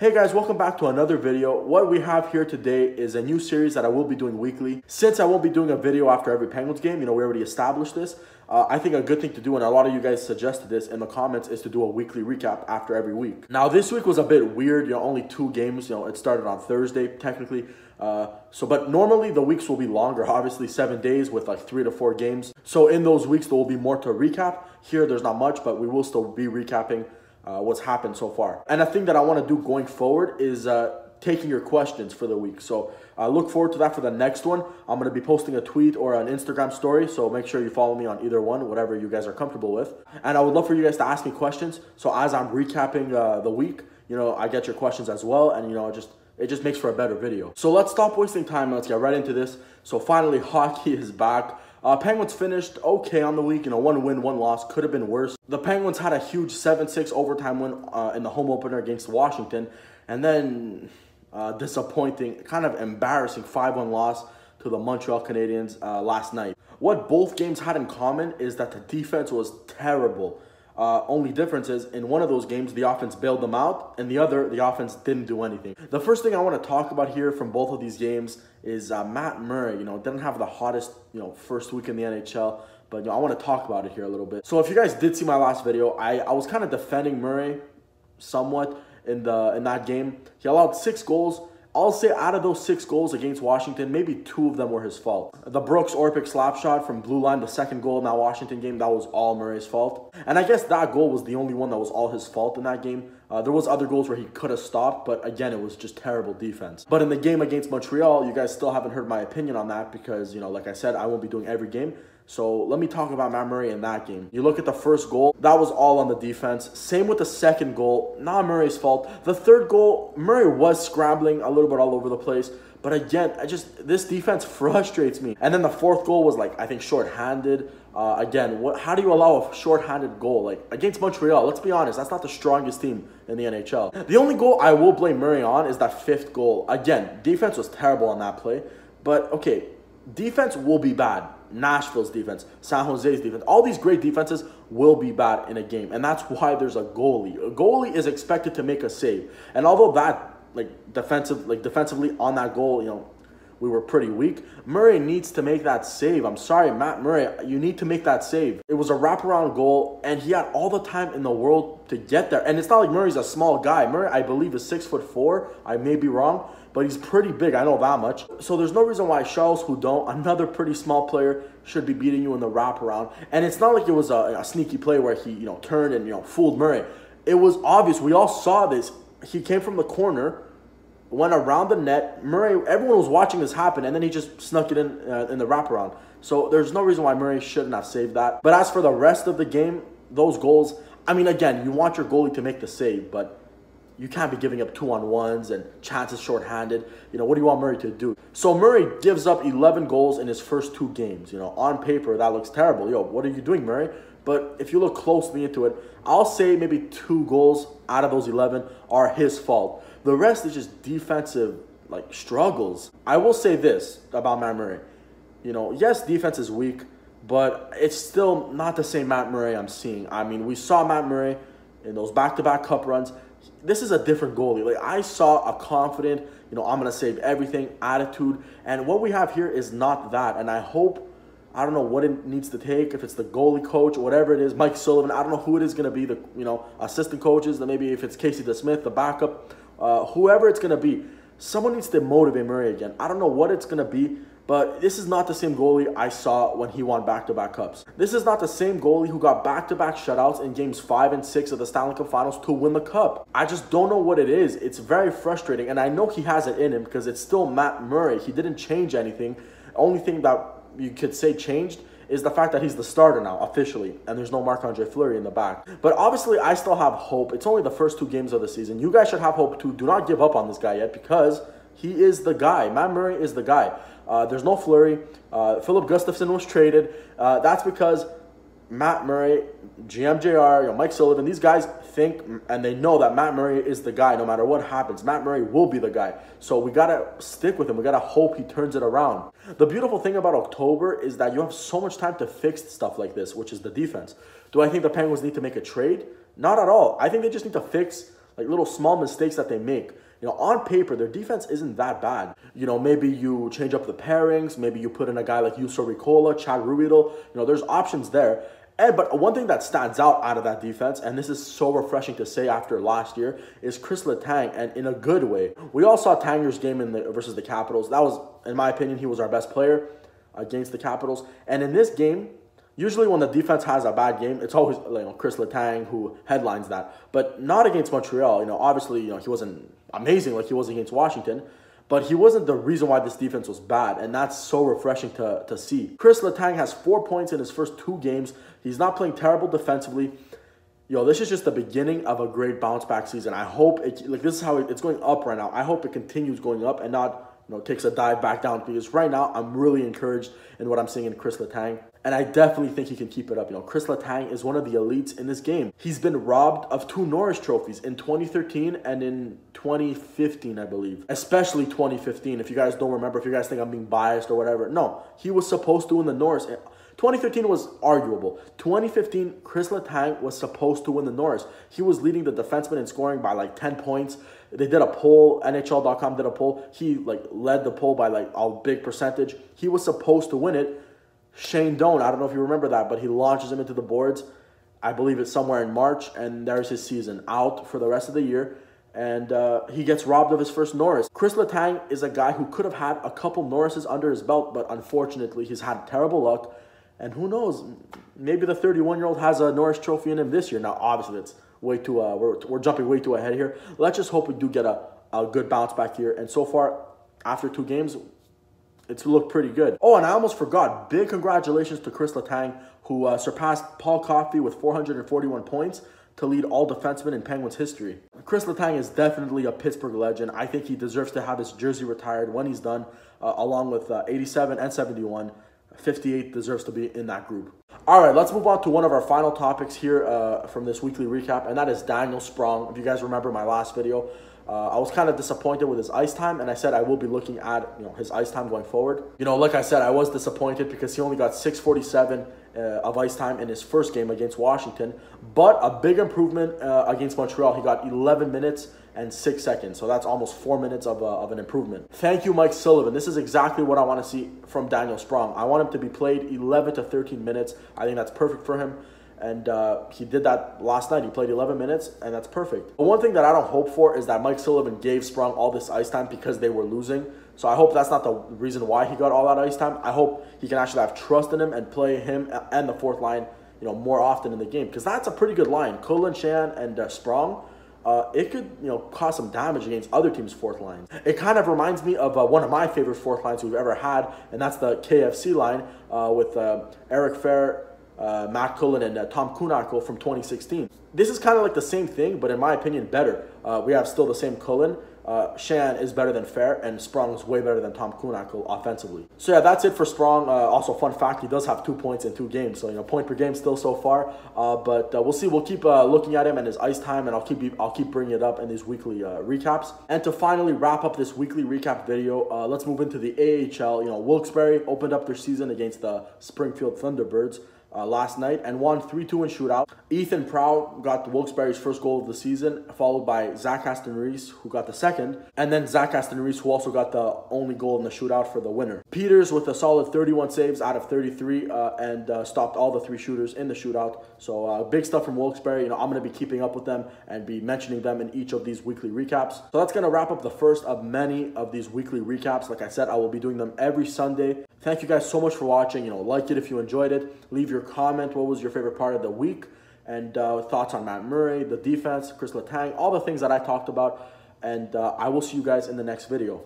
Hey guys, welcome back to another video. What we have here today is a new series that I will be doing weekly. Since I won't be doing a video after every Penguins game, we already established this. I think a good thing to do, and a lot of you guys suggested this in the comments, is to do a weekly recap after every week. Now this week was a bit weird, only 2 games. It started on Thursday technically. But normally the weeks will be longer, obviously 7 days with like 3 to 4 games. So in those weeks there will be more to recap. Here there's not much, but we will still be recapping what's happened so far. And a thing that I want to do going forward is taking your questions for the week. So look forward to that for the next one. I'm going to be posting a tweet or an Instagram story, so make sure you follow me on either one, whatever you guys are comfortable with. And I would love for you guys to ask me questions, so as I'm recapping the week, I get your questions as well, and it just makes for a better video. So let's stop wasting time and let's get right into this. So finally, hockey is back. Penguins finished okay on the week. 1 win, 1 loss. Could have been worse. The Penguins had a huge 7-6 overtime win in the home opener against Washington. And then disappointing, kind of embarrassing 5-1 loss to the Montreal Canadiens last night. What both games had in common is that the defense was terrible. Only difference is, in one of those games, the offense bailed them out, and the other, the offense didn't do anything. The first thing I want to talk about here from both of these games is Matt Murray. Didn't have the hottest, first week in the NHL, but I want to talk about it here a little bit. So if you guys did see my last video, I was kind of defending Murray somewhat in that game. He allowed 6 goals. I'll say out of those 6 goals against Washington, maybe 2 of them were his fault. The Brooks Orpik slap shot from blue line, the second goal in that Washington game, that was all Murray's fault. And I guess that goal was the only one that was all his fault in that game. There was other goals where he could have stopped, but again, it was just terrible defense. But in the game against Montreal, you guys still haven't heard my opinion on that because, like I said, I won't be doing every game. So let me talk about Matt Murray in that game. You look at the first goal, that was all on the defense. Same with the second goal, not Murray's fault. The third goal, Murray was scrambling a little bit all over the place. But again, this defense frustrates me. And then the fourth goal was I think shorthanded. Again, how do you allow a shorthanded goal? Against Montreal, let's be honest, that's not the strongest team in the NHL. The only goal I will blame Murray on is that 5th goal. Again, defense was terrible on that play. But okay, defense will be bad. Nashville's defense, San Jose's defense, all these great defenses will be bad in a game, and that's why there's a goalie. A goalie is expected to make a save, and although that defensively on that goal, we were pretty weak. Murray needs to make that save. I'm sorry, Matt Murray, you need to make that save. It was a wraparound goal, and he had all the time in the world to get there. And it's not like Murray's a small guy. Murray, I believe, is 6'4". I may be wrong, but he's pretty big. I know that much. So there's no reason why Charles Hudon, another pretty small player, should be beating you in the wraparound. And it's not like it was a sneaky play where he turned and fooled Murray. It was obvious. We all saw this. He came from the corner, went around the net. Murray, everyone was watching this happen, and then he just snuck it in the wraparound. So there's no reason why Murray shouldn't have saved that. But as for the rest of the game, those goals, again, you want your goalie to make the save, but you can't be giving up 2-on-1s and chances shorthanded. What do you want Murray to do? So Murray gives up 11 goals in his first 2 games. On paper, that looks terrible. What are you doing, Murray? But if you look closely into it, I'll say maybe 2 goals out of those 11 are his fault. The rest is just defensive, struggles. I will say this about Matt Murray. Yes, defense is weak, but it's still not the same Matt Murray I'm seeing. We saw Matt Murray in those back-to-back cup runs. This is a different goalie. I saw a confident, I'm going to save everything attitude. And what we have here is not that. And I hope, I don't know what it needs to take, if it's the goalie coach or whatever it is, Mike Sullivan, I don't know who it is going to be, the assistant coaches, then maybe if it's Casey DeSmith, the backup, whoever it's going to be. Someone needs to motivate Murray again. I don't know what it's going to be, but this is not the same goalie I saw when he won back-to-back cups. This is not the same goalie who got back-to-back shutouts in games 5 and 6 of the Stanley Cup Finals to win the cup. I just don't know what it is. It's very frustrating, and I know he has it in him because it's still Matt Murray. He didn't change anything. The only thing that you could say changed is the fact that he's the starter now, officially, and there's no Marc-Andre Fleury in the back. But obviously, I still have hope. It's only the first 2 games of the season. You guys should have hope too. Do not give up on this guy yet because he is the guy. Matt Murray is the guy. There's no Fleury. Philip Gustafson was traded. That's because Matt Murray, GMJR, Mike Sullivan, these guys think and they know that Matt Murray is the guy no matter what happens. Matt Murray will be the guy. So we got to stick with him. We got to hope he turns it around. The beautiful thing about October is that you have so much time to fix stuff like this, which is the defense. Do I think the Penguins need to make a trade? Not at all. I think they just need to fix like little small mistakes that they make. You know, on paper, their defense isn't that bad. You know, maybe you change up the pairings. Maybe you put in a guy like Yusuf Ricola, Chad Ruedel. You know, there's options there. But one thing that stands out of that defense, and this is so refreshing to say after last year, is Chris Letang, and in a good way. We all saw Tanger's game versus the Capitals. That was, in my opinion, he was our best player against the Capitals. And in this game, usually when the defense has a bad game, it's always Chris Letang who headlines that. But not against Montreal. You know, obviously, he wasn't amazing like he was against Washington. But he wasn't the reason why this defense was bad, and that's so refreshing to see. Chris Letang has 4 points in his first 2 games. He's not playing terrible defensively. This is just the beginning of a great bounce-back season. I hope this is how it's going up right now. I hope it continues going up and not takes a dive back down, because right now I'm really encouraged in what I'm seeing in Chris Letang. And I definitely think he can keep it up. Chris Letang is one of the elites in this game. He's been robbed of 2 Norris trophies in 2013 and in 2015, I believe. Especially 2015. If you guys don't remember, if you guys think I'm being biased or whatever. No, he was supposed to win the Norris. 2013 was arguable. 2015, Chris Letang was supposed to win the Norris. He was leading the defenseman in scoring by like 10 points. They did a poll, NHL.com did a poll. He led the poll by a big percentage. He was supposed to win it. Shane Doan, I don't know if you remember that, but he launches him into the boards. I believe it's somewhere in March, and there's his season out for the rest of the year. And he gets robbed of his first Norris. Chris Letang is a guy who could have had a couple Norrises under his belt, but unfortunately, he's had terrible luck. And who knows, maybe the 31-year-old has a Norris trophy in him this year. Now, obviously, it's way too, we're jumping way too ahead here. Let's just hope we do get a good bounce back here. And so far, after 2 games, it's looked pretty good. Oh, and I almost forgot. Big congratulations to Chris Letang, who surpassed Paul Coffey with 441 points to lead all defensemen in Penguins history. Chris Letang is definitely a Pittsburgh legend. I think he deserves to have his jersey retired when he's done, along with 87 and 71. 58 deserves to be in that group. All right, let's move on to one of our final topics here from this weekly recap, and that is Daniel Sprong. If you guys remember my last video, I was kind of disappointed with his ice time, and I said I will be looking at his ice time going forward. Like I said, I was disappointed because he only got 6:47 of ice time in his first game against Washington, but a big improvement against Montreal. He got 11 minutes and 6 seconds, so that's almost 4 minutes of an improvement. Thank you, Mike Sullivan. This is exactly what I want to see from Daniel Sprong. I want him to be played 11 to 13 minutes. I think that's perfect for him. And he did that last night. He played 11 minutes, and that's perfect. But one thing that I don't hope for is that Mike Sullivan gave Sprong all this ice time because they were losing. So I hope that's not the reason why he got all that ice time. I hope he can actually have trust in him and play him and the fourth line, more often in the game, because that's a pretty good line. Cullen, Shan, and Sprong. It could, cause some damage against other teams' fourth lines. It kind of reminds me of one of my favorite fourth lines we've ever had, and that's the KFC line with Eric Fair, Matt Cullen, and Tom Kuhnhackl from 2016. This is kind of like the same thing, but in my opinion, better. We have still the same Cullen. Shan is better than Fair, and Sprong is way better than Tom Kuhnhackl offensively. So yeah, that's it for Sprong. Also, fun fact, he does have 2 points in 2 games, so point per game still so far. But we'll see. We'll keep looking at him and his ice time, and I'll keep bringing it up in these weekly recaps. And to finally wrap up this weekly recap video, let's move into the AHL. Wilkes-Barre opened up their season against the Springfield Thunderbirds last night and won 3-2 in shootout. Ethan Proud got Wilkes-Barre's first goal of the season, followed by Zach Aston-Reese, who got the second, and then Zach Aston-Reese, who also got the only goal in the shootout for the winner. Peters with a solid 31 saves out of 33 and stopped all the 3 shooters in the shootout. So big stuff from Wilkes-Barre. I'm going to be keeping up with them and be mentioning them in each of these weekly recaps. So that's going to wrap up the first of many of these weekly recaps. Like I said, I will be doing them every Sunday. Thank you guys so much for watching. Like it if you enjoyed it. Leave your comment. What was your favorite part of the week? And thoughts on Matt Murray, the defense, Chris Letang, all the things that I talked about. And I will see you guys in the next video.